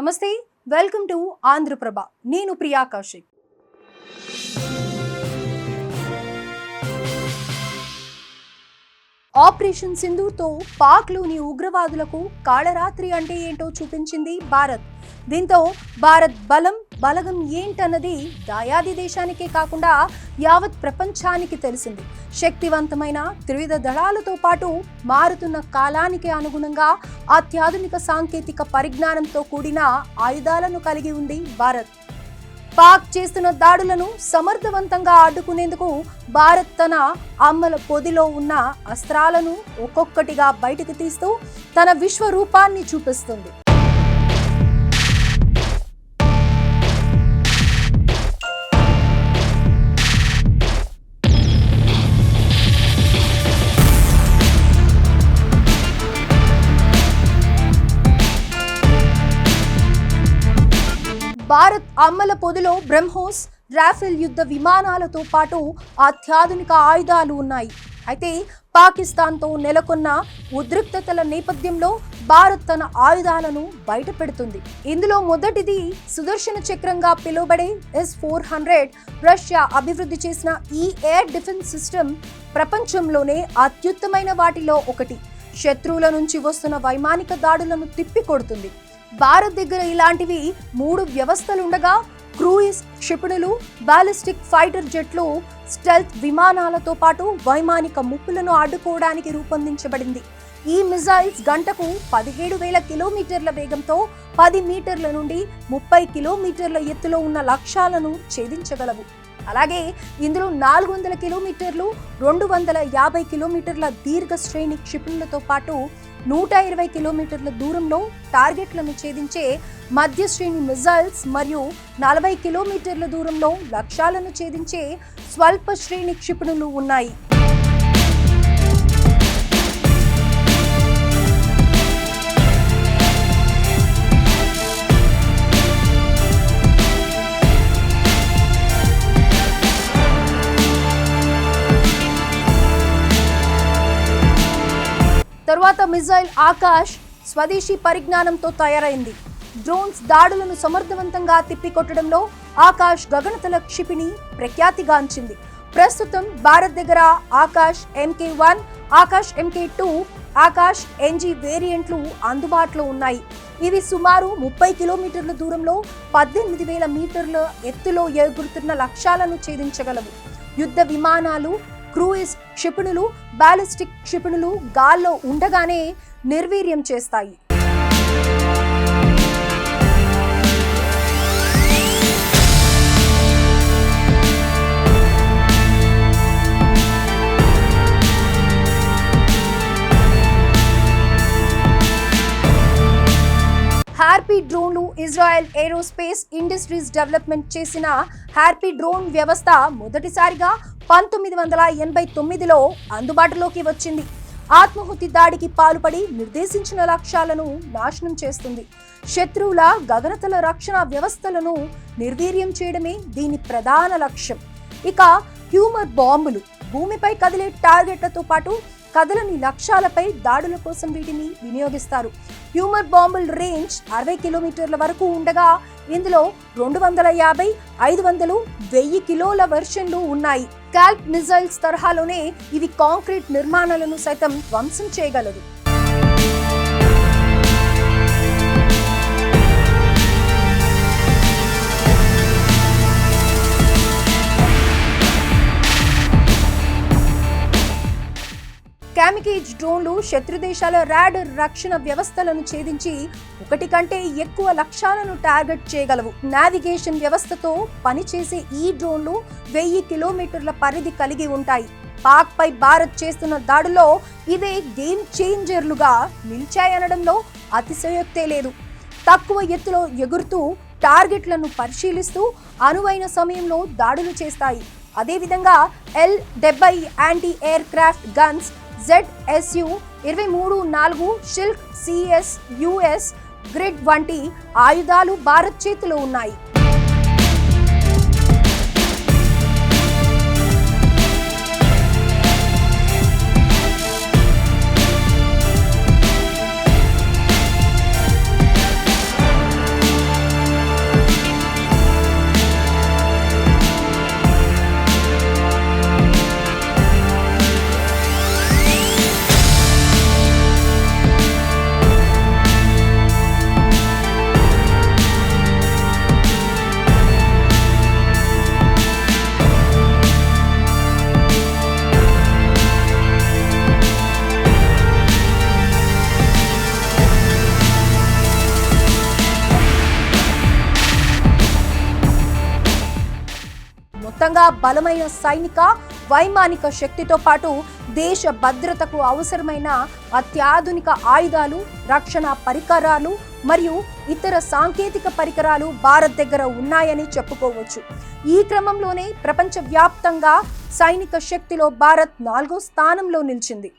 నమస్తే, welcome to Andhra Prabha. నేను Priya Kaushik. Operation సింధూర్తో పాక్లోని ఉగ్రవాదులకు కాళరాత్రి అంటే ఏంటో చూపించింది భారత్. దీంతో భారత్ బలగం ఏంటన్నది దాయాది దేశానికే కాకుండా యావత్ ప్రపంచానికి తెలిసింది. శక్తివంతమైన త్రివిధ దళాలతో పాటు మారుతున్న కాలానికి అనుగుణంగా అత్యాధునిక సాంకేతిక పరిజ్ఞానంతో కూడిన ఆయుధాలను కలిగి ఉంది భారత్. పాక్ చేస్తున్న దాడులను సమర్థవంతంగా అడ్డుకునేందుకు భారత్ తన అమ్మల పొదిలో ఉన్న అస్త్రాలను ఒక్కొక్కటిగా బయటకు తీస్తూ తన విశ్వరూపాన్ని చూపిస్తుంది. భారత్ అమ్మల పొదిలో బ్రహ్మోస్, రాఫెల్ యుద్ధ విమానాలతో పాటు అత్యాధునిక ఆయుధాలు ఉన్నాయి. అయితే పాకిస్తాన్తో నెలకొన్న ఉద్రిక్తతల నేపథ్యంలో భారత్ తన ఆయుధాలను బయట పెడుతుంది. ఇందులో మొదటిది సుదర్శన చక్రంగా పిలువబడే S-400. రష్యా అభివృద్ధి చేసిన ఈ ఎయిర్ డిఫెన్స్ సిస్టమ్ ప్రపంచంలోనే అత్యుత్తమైన వాటిలో ఒకటి. శత్రువుల నుంచి వస్తున్న వైమానిక దాడులను తిప్పికొడుతుంది. భారత్ దగ్గర ఇలాంటివి 3 వ్యవస్థలుండగా క్రూయిజ్ క్షిపణులు, బాలిస్టిక్ ఫైటర్ జెట్లు, స్టెల్త్ విమానాలతో పాటు వైమానిక ముప్పులను అడ్డుకోవడానికి రూపొందించబడింది. ఈ మిజైల్స్ గంటకు 17,000 కిలోమీటర్ల వేగంతో 10 మీటర్ల నుండి 30 కిలోమీటర్ల ఎత్తులో ఉన్న లక్ష్యాలను ఛేదించగలవు. అలాగే ఇందులో 400 కిలోమీటర్లు, 250 కిలోమీటర్ల దీర్ఘ శ్రేణి క్షిపణులతో పాటు 120 కిలోమీటర్ల దూరంలో టార్గెట్లను ఛేదించే మధ్య శ్రేణి మిజైల్స్ మరియు 40 కిలోమీటర్ల దూరంలో లక్ష్యాలను ఛేదించే స్వల్ప శ్రేణి క్షిపణులు ఉన్నాయి. తరువాత మిజైల్ ఆకాష్ స్వదేశీ పరిజ్ఞానంతో తయారైంది. డ్రోన్స్ దాడులను సమర్థవంతంగా తిప్పికొట్టడంలో ఆకాష్ గగనతల క్షిపణి ప్రఖ్యాతిగాంచింది. ప్రస్తుతం భారత్ దగ్గర Akash MK1, Akash MK2, Akash NG వేరియంట్లు అందుబాటులో ఉన్నాయి. ఇవి సుమారు 30 కిలోమీటర్ల దూరంలో 18,000 మీటర్ల ఎత్తులో ఎగురుతున్న లక్ష్యాలను ఛేదించగలవు. యుద్ధ విమానాలు, క్రూయిజ్ క్షిపణులు, బాలిస్టిక్ క్షిపణులు గాల్లో ఉండగానే నిర్వీర్యం చేస్తాయి. హార్పీ డ్రోన్లు ఇజ్రాయెల్ ఏరోస్పేస్ ఇండస్ట్రీస్ డెవలప్మెంట్ చేసిన హార్పీ డ్రోన్ వ్యవస్థ మొదటిసారిగా 1989లో అందుబాటులోకి వచ్చింది. ఆత్మాహుతి దాడికి పాల్పడి నిర్దేశించిన లక్ష్యాలను నాశనం చేస్తుంది. శత్రువుల గగనతల రక్షణ వ్యవస్థలను నిర్వీర్యం చేయడమే దీని ప్రధాన లక్ష్యం. ఇక హ్యూమర్ బాంబులు భూమిపై కదిలే టార్గెట్లతో పాటు కదలని లక్ష్యాలపై దాడుల కోసం వీటిని వినియోగిస్తారు. హ్యూమర్ బాంబుల రేంజ్ 60 కిలోమీటర్ల వరకు ఉండగా ఇందులో 250, 500, 1000 కిలోల వెర్షన్లు ఉన్నాయి. స్కాల్ప్ మిజైల్స్ తరహాలోనే ఇవి కాంక్రీట్ నిర్మాణాలను సైతం ధ్వంసం చేయగలదు. కామికేజ్ డ్రోన్లు శత్రు దేశాల రాడర్ రక్షణ వ్యవస్థలను ఛేదించి 1 కంటే ఎక్కువ లక్ష్యాలను టార్గెట్ చేయగలవు. నావిగేషన్ వ్యవస్థతో పనిచేసే ఈ డ్రోన్లు 1000 కిలోమీటర్ల పరిధి కలిగి ఉంటాయి. పాక్ పై భారత్ చేస్తున్న దాడుల్లో ఇవే గేమ్ చేంజర్లుగా నిలిచాయనడంలో అతిశయోక్తే లేదు. తక్కువ ఎత్తులో ఎగురుతూ టార్గెట్లను పరిశీలిస్తూ అనువైన సమయంలో దాడులు చేస్తాయి. అదేవిధంగా L-70 anti air craft guns, ZSU-23-4 షిల్క్ CS-US grid వంటి ఆయుధాలు భారత్ చేతిలో ఉన్నాయి. మొత్తంగా బలమైన సైనిక వైమానిక శక్తితో పాటు దేశ భద్రతకు అవసరమైన అత్యాధునిక ఆయుధాలు, రక్షణ పరికరాలు మరియు ఇతర సాంకేతిక పరికరాలు భారత్ దగ్గర ఉన్నాయని చెప్పుకోవచ్చు. ఈ క్రమంలోనే ప్రపంచవ్యాప్తంగా సైనిక శక్తిలో భారత్ 4వ స్థానంలో నిలిచింది.